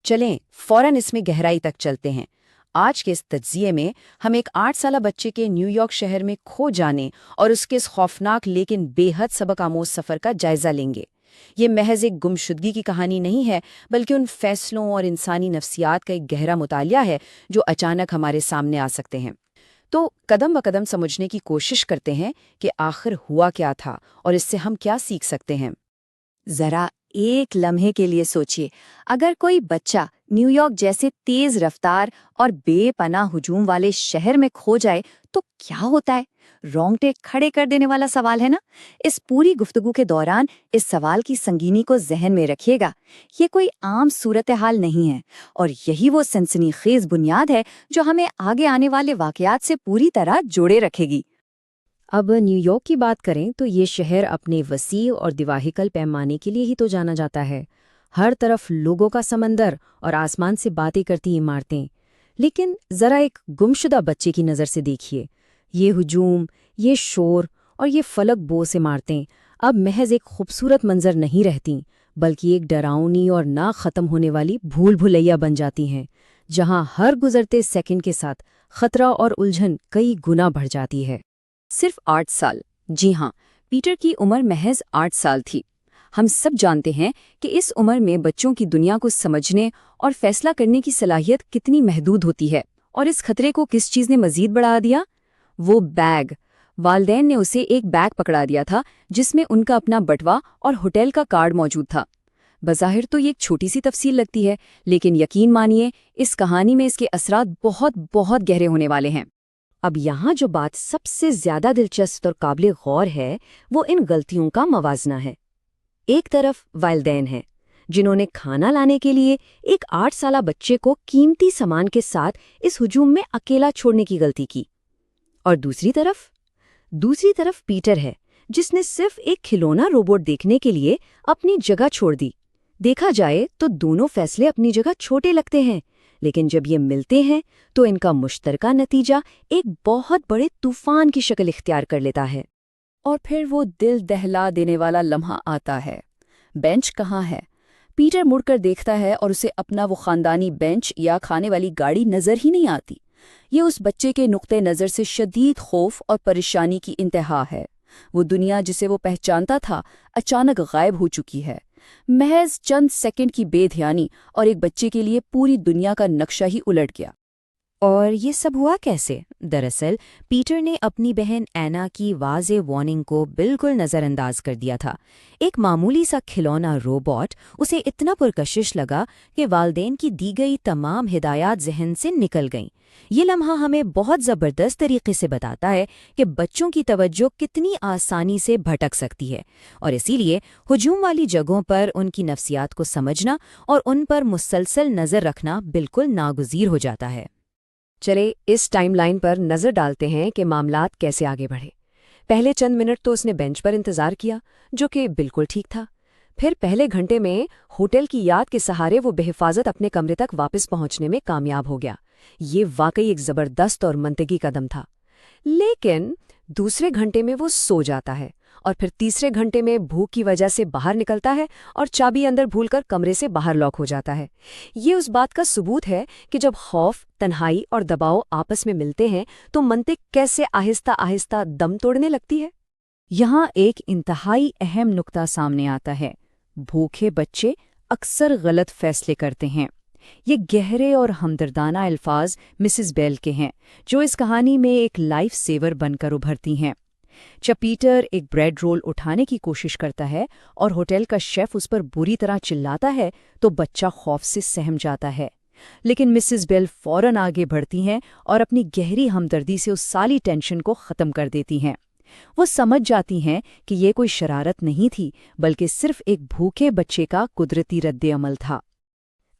چلیں فوراً اس میں گہرائی تک چلتے ہیں۔ آج کے اس تجزیے میں ہم ایک 8 سالہ بچے کے نیو یارک شہر میں کھو جانے اور اس کے اس خوفناک لیکن بے حد سبق آموز سفر کا جائزہ لیں گے۔ یہ محض ایک گمشدگی کی کہانی نہیں ہے، بلکہ ان فیصلوں اور انسانی نفسیات کا ایک گہرا مطالعہ ہے جو اچانک ہمارے سامنے آ سکتے ہیں۔ تو قدم بقدم سمجھنے کی کوشش کرتے ہیں کہ آخر ہوا کیا تھا اور اس سے ہم کیا سیکھ سکتے ہیں۔ ذرا ایک لمحے کے لیے سوچئے، اگر کوئی بچہ نیو یارک جیسے تیز رفتار اور بے پناہ ہجوم والے شہر میں کھو جائے تو کیا ہوتا ہے؟ رونگٹے کھڑے کر دینے والا سوال ہے نا؟ اس پوری گفتگو کے دوران اس سوال کی سنگینی کو ذہن میں رکھیے گا۔ یہ کوئی عام صورتحال نہیں ہے، اور یہی وہ سنسنی خیز بنیاد ہے جو ہمیں آگے آنے والے واقعات سے پوری طرح جوڑے رکھے گی۔ اب نیو یارک کی بات کریں تو یہ شہر اپنے وسیع اور دیواہیکل پیمانے کے لیے ہی تو جانا جاتا ہے۔ ہر طرف لوگوں کا سمندر اور آسمان سے باتیں کرتی عمارتیں۔ لیکن ذرا ایک گمشدہ بچے کی نظر سے دیکھیے، یہ ہجوم، یہ شور اور یہ فلک بوس عمارتیں اب محض ایک خوبصورت منظر نہیں رہتیں، بلکہ ایک ڈراؤنی اور نہ ختم ہونے والی بھول بھلیا بن جاتی ہیں، جہاں ہر گزرتے سیکنڈ کے ساتھ خطرہ اور الجھن کئی گنا بڑھ جاتی ہے۔ صرف 8 سال، جی ہاں، پیٹر کی عمر محض 8 سال تھی۔ ہم سب جانتے ہیں کہ اس عمر میں بچوں کی دنیا کو سمجھنے اور فیصلہ کرنے کی صلاحیت کتنی محدود ہوتی ہے، اور اس خطرے کو کس چیز نے مزید بڑھا دیا؟ وہ بیگ۔ والدین نے اسے ایک بیگ پکڑا دیا تھا جس میں ان کا اپنا بٹوا اور ہوٹل کا کارڈ موجود تھا۔ بظاہر تو یہ ایک چھوٹی سی تفصیل لگتی ہے، لیکن یقین مانیے اس کہانی میں اس کے اثرات بہت بہت گہرے ہونے والے ہیں۔ اب یہاں جو بات سب سے زیادہ دلچسپ اور قابل غور ہے وہ ان غلطیوں کا موازنہ ہے۔ ایک طرف والدین ہیں جنہوں نے کھانا لانے کے لیے ایک 8 سالہ بچے کو قیمتی سامان کے ساتھ اس ہجوم میں اکیلا چھوڑنے کی غلطی کی، اور دوسری طرف پیٹر ہے جس نے صرف ایک کھلونا روبوٹ دیکھنے کے لیے اپنی جگہ چھوڑ دی۔ دیکھا جائے تو دونوں فیصلے اپنی جگہ چھوٹے لگتے ہیں، لیکن جب یہ ملتے ہیں تو ان کا مشترکہ نتیجہ ایک بہت بڑے طوفان کی شکل اختیار کر لیتا ہے۔ اور پھر وہ دل دہلا دینے والا لمحہ آتا ہے۔ بینچ کہاں ہے؟ پیٹر مڑ کر دیکھتا ہے اور اسے اپنا وہ خاندانی بینچ یا کھانے والی گاڑی نظر ہی نہیں آتی۔ یہ اس بچے کے نقطہ نظر سے شدید خوف اور پریشانی کی انتہا ہے۔ وہ دنیا جسے وہ پہچانتا تھا اچانک غائب ہو چکی ہے۔ محض چند سیکنڈ کی بے دھیانی اور ایک بچے کے لیے پوری دنیا کا نقشہ ہی الٹ گیا۔ اور یہ سب ہوا کیسے؟ دراصل پیٹر نے اپنی بہن اینا کی واضح وارننگ کو بالکل نظر انداز کر دیا تھا۔ ایک معمولی سا کھلونا روبوٹ اسے اتنا پرکشش لگا کہ والدین کی دی گئی تمام ہدایات ذہن سے نکل گئیں۔ یہ لمحہ ہمیں بہت زبردست طریقے سے بتاتا ہے کہ بچوں کی توجہ کتنی آسانی سے بھٹک سکتی ہے، اور اسی لیے ہجوم والی جگہوں پر ان کی نفسیات کو سمجھنا اور ان پر مسلسل نظر رکھنا بالکل ناگزیر ہو جاتا ہے۔ چلے اس ٹائم لائن پر نظر ڈالتے ہیں کہ معاملات کیسے آگے بڑھے۔ پہلے چند منٹ تو اس نے بینچ پر انتظار کیا، جو کہ بالکل ٹھیک تھا۔ پھر پہلے گھنٹے میں ہوٹل کی یاد کے سہارے وہ بے حفاظت اپنے کمرے تک واپس پہنچنے میں کامیاب ہو گیا۔ یہ واقعی ایک زبردست اور منطقی قدم تھا۔ لیکن دوسرے گھنٹے میں وہ سو جاتا ہے، اور پھر تیسرے گھنٹے میں بھوک کی وجہ سے باہر نکلتا ہے اور چابی اندر بھول کر کمرے سے باہر لاک ہو جاتا ہے۔ یہ اس بات کا ثبوت ہے کہ جب خوف، تنہائی اور دباؤ آپس میں ملتے ہیں تو منطق کیسے آہستہ آہستہ دم توڑنے لگتی ہے۔ یہاں ایک انتہائی اہم نقطہ سامنے آتا ہے۔ بھوکے بچے اکثر غلط فیصلے کرتے ہیں۔ یہ گہرے اور ہمدردانہ الفاظ مسز بیل کے ہیں، جو اس کہانی میں ایک لائف سیور بن کر ابھرتی ہیں۔ جب پیٹر ایک بریڈ رول اٹھانے کی کوشش کرتا ہے اور ہوٹل کا شیف اس پر بری طرح چلاتا ہے تو بچہ خوف سے سہم جاتا ہے، لیکن مسز بیل فوراً آگے بڑھتی ہیں اور اپنی گہری ہمدردی سے اس ساری ٹینشن کو ختم کر دیتی ہیں۔ وہ سمجھ جاتی ہیں کہ یہ کوئی شرارت نہیں تھی، بلکہ صرف ایک بھوکے بچے کا قدرتی رد عمل تھا۔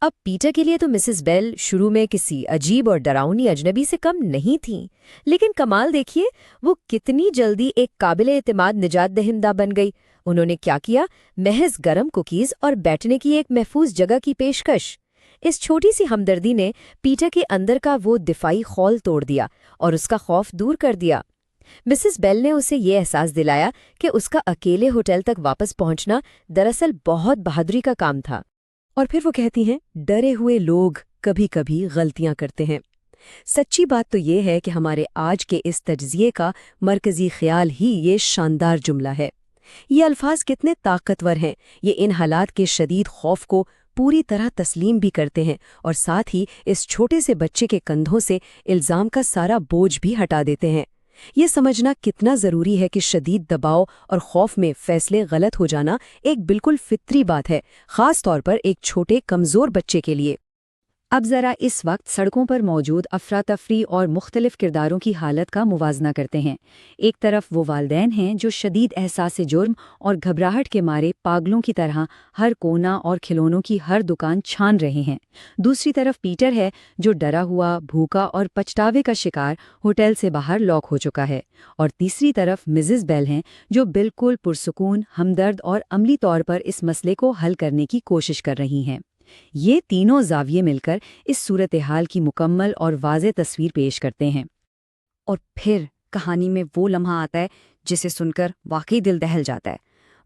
اب پیٹر کے لیے تو مسز بیل شروع میں کسی عجیب اور ڈراؤنی اجنبی سے کم نہیں تھیں، لیکن کمال دیکھیے وہ کتنی جلدی ایک قابل اعتماد نجات دہندہ بن گئی۔ انہوں نے کیا کیا؟ محض گرم کوکیز اور بیٹھنے کی ایک محفوظ جگہ کی پیشکش۔ اس چھوٹی سی ہمدردی نے پیٹر کے اندر کا وہ دفاعی خول توڑ دیا اور اس کا خوف دور کر دیا۔ مسز بیل نے اسے یہ احساس دلایا کہ اس کا اکیلے ہوٹل تک واپس پہنچنا دراصل بہت بہادری کا کام تھا، اور پھر وہ کہتی ہیں ڈرے ہوئے لوگ کبھی کبھی غلطیاں کرتے ہیں۔ سچی بات تو یہ ہے کہ ہمارے آج کے اس تجزیے کا مرکزی خیال ہی یہ شاندار جملہ ہے۔ یہ الفاظ کتنے طاقتور ہیں، یہ ان حالات کے شدید خوف کو پوری طرح تسلیم بھی کرتے ہیں اور ساتھ ہی اس چھوٹے سے بچے کے کندھوں سے الزام کا سارا بوجھ بھی ہٹا دیتے ہیں۔ یہ سمجھنا کتنا ضروری ہے کہ شدید دباؤ اور خوف میں فیصلے غلط ہو جانا ایک بالکل فطری بات ہے، خاص طور پر ایک چھوٹے کمزور بچے کے لیے۔ اب ذرا اس وقت سڑکوں پر موجود افراتفری اور مختلف کرداروں کی حالت کا موازنہ کرتے ہیں۔ ایک طرف وہ والدین ہیں جو شدید احساس جرم اور گھبراہٹ کے مارے پاگلوں کی طرح ہر کونا اور کھلونوں کی ہر دکان چھان رہے ہیں۔ دوسری طرف پیٹر ہے جو ڈرا ہوا، بھوکا اور پچھتاوے کا شکار ہوٹل سے باہر لاک ہو چکا ہے۔ اور تیسری طرف مسز بیل ہیں جو بالکل پرسکون، ہمدرد اور عملی طور پر اس مسئلے کو حل کرنے کی کوشش کر رہی ہیں۔ یہ تینوں زاویے مل کر اس صورتحال کی مکمل اور واضح تصویر پیش کرتے ہیں۔ اور پھر کہانی میں وہ لمحہ آتا ہے جسے سن کر واقعی دل دہل جاتا ہے۔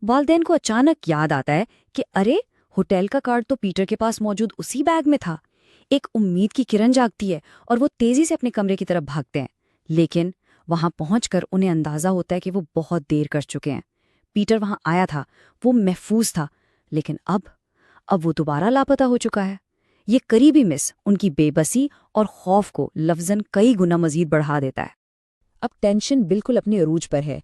والدین کو اچانک یاد آتا ہے کہ ارے، ہوٹل کا کارڈ تو پیٹر کے پاس موجود اسی بیگ میں تھا۔ ایک امید کی کرن جاگتی ہے اور وہ تیزی سے اپنے کمرے کی طرف بھاگتے ہیں، لیکن وہاں پہنچ کر انہیں اندازہ ہوتا ہے کہ وہ بہت دیر کر چکے ہیں۔ پیٹر وہاں آیا تھا، وہ محفوظ تھا، لیکن اب وہ دوبارہ لاپتہ ہو چکا ہے۔ یہ قریبی مس ان کی بے بسی اور خوف کو لفظاً کئی گنا مزید بڑھا دیتا ہے۔ اب ٹینشن بالکل اپنے عروج پر ہے۔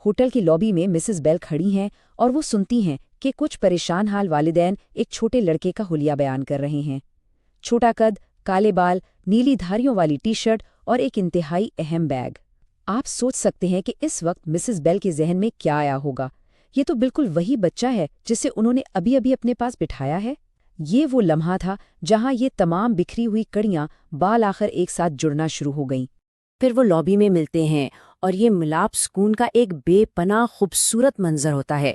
ہوٹل کی لابی میں مسز بیل کھڑی ہیں اور وہ سنتی ہیں کہ کچھ پریشان حال والدین ایک چھوٹے لڑکے کا حلیہ بیان کر رہے ہیں۔ چھوٹا قد، کالے بال، نیلی دھاریوں والی ٹی شرٹ اور ایک انتہائی اہم بیگ۔ آپ سوچ سکتے ہیں کہ اس وقت مسز بیل کے ذہن میں کیا آیا ہوگا۔ یہ تو بالکل وہی بچہ ہے جسے انہوں نے ابھی اپنے پاس بٹھایا ہے۔ یہ وہ لمحہ تھا جہاں یہ تمام بکھری ہوئی کڑیاں بال آخر ایک ساتھ جڑنا شروع ہو گئیں۔ پھر وہ لابی میں ملتے ہیں اور یہ ملاپ سکون کا ایک بے پناہ خوبصورت منظر ہوتا ہے۔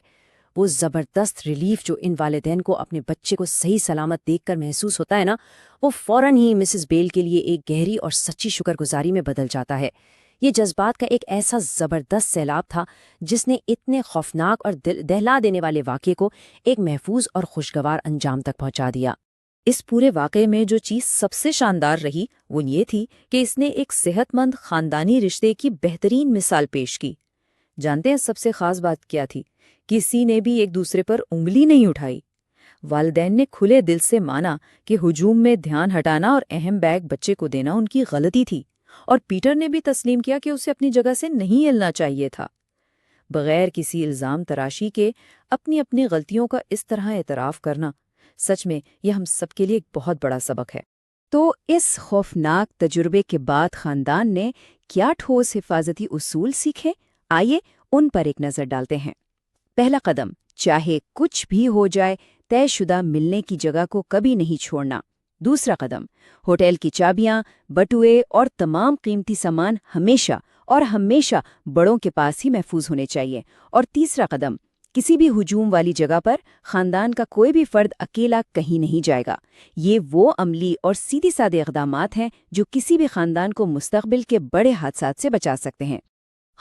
وہ زبردست ریلیف جو ان والدین کو اپنے بچے کو صحیح سلامت دیکھ کر محسوس ہوتا ہے نا، وہ فوراً ہی مسز بیل کے لیے ایک گہری اور سچی شکر گزاری میں بدل جاتا ہے۔ یہ جذبات کا ایک ایسا زبردست سیلاب تھا جس نے اتنے خوفناک اور دہلا دینے والے واقعے کو ایک محفوظ اور خوشگوار انجام تک پہنچا دیا۔ اس پورے واقعے میں جو چیز سب سے شاندار رہی وہ یہ تھی کہ اس نے ایک صحت مند خاندانی رشتے کی بہترین مثال پیش کی۔ جانتے ہیں سب سے خاص بات کیا تھی؟ کسی نے بھی ایک دوسرے پر انگلی نہیں اٹھائی۔ والدین نے کھلے دل سے مانا کہ ہجوم میں دھیان ہٹانا اور اہم بیگ بچے کو دینا ان کی غلطی تھی، اور پیٹر نے بھی تسلیم کیا کہ اسے اپنی جگہ سے نہیں ہلنا چاہیے تھا۔ بغیر کسی الزام تراشی کے اپنی غلطیوں کا اس طرح اعتراف کرنا، سچ میں یہ ہم سب کے لیے ایک بہت بڑا سبق ہے۔ تو اس خوفناک تجربے کے بعد خاندان نے کیا ٹھوس حفاظتی اصول سیکھے؟ آئیے ان پر ایک نظر ڈالتے ہیں۔ پہلا قدم، چاہے کچھ بھی ہو جائے، طے شدہ ملنے کی جگہ کو کبھی نہیں چھوڑنا۔ دوسرا قدم، ہوٹل کی چابیاں، بٹوئے اور تمام قیمتی سامان ہمیشہ بڑوں کے پاس ہی محفوظ ہونے چاہیے۔ اور تیسرا قدم، کسی بھی ہجوم والی جگہ پر خاندان کا کوئی بھی فرد اکیلا کہیں نہیں جائے گا۔ یہ وہ عملی اور سیدھی سادے اقدامات ہیں جو کسی بھی خاندان کو مستقبل کے بڑے حادثات سے بچا سکتے ہیں۔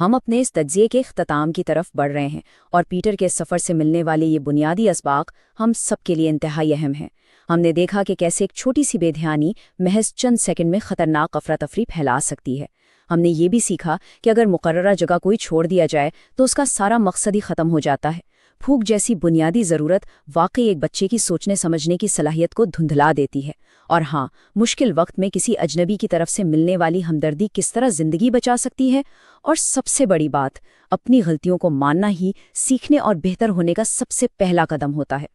ہم اپنے اس تجزیے کے اختتام کی طرف بڑھ رہے ہیں، اور پیٹر کے سفر سے ملنے والے یہ بنیادی اسباق ہم سب کے لیے انتہائی اہم ہیں۔ ہم نے دیکھا کہ کیسے ایک چھوٹی سی بے دھیانی محض چند سیکنڈ میں خطرناک افراتفری پھیلا سکتی ہے۔ ہم نے یہ بھی سیکھا کہ اگر مقررہ جگہ کوئی چھوڑ دیا جائے تو اس کا سارا مقصد ہی ختم ہو جاتا ہے۔ بھوک جیسی بنیادی ضرورت واقعی ایک بچے کی سوچنے سمجھنے کی صلاحیت کو دھندلا دیتی ہے۔ اور ہاں، مشکل وقت میں کسی اجنبی کی طرف سے ملنے والی ہمدردی کس طرح زندگی بچا سکتی ہے۔ اور سب سے بڑی بات، اپنی غلطیوں کو ماننا ہی سیکھنے اور بہتر ہونے کا سب سے پہلا قدم ہوتا ہے۔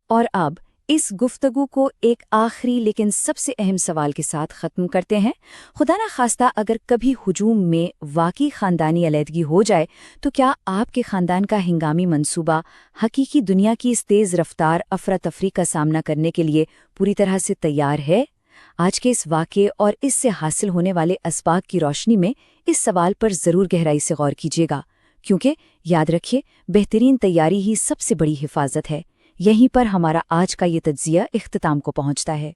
اور اب اس گفتگو کو ایک آخری لیکن سب سے اہم سوال کے ساتھ ختم کرتے ہیں۔ خدا نہ خواستہ اگر کبھی ہجوم میں واقعی خاندانی علیحدگی ہو جائے تو کیا آپ کے خاندان کا ہنگامی منصوبہ حقیقی دنیا کی اس تیز رفتار افراتفری کا سامنا کرنے کے لیے پوری طرح سے تیار ہے؟ آج کے اس واقعے اور اس سے حاصل ہونے والے اسباق کی روشنی میں اس سوال پر ضرور گہرائی سے غور کیجیے گا، کیونکہ یاد رکھیے، بہترین تیاری ہی سب سے بڑی حفاظت ہے۔ یہیں پر ہمارا آج کا یہ تجزیہ اختتام کو پہنچتا ہے۔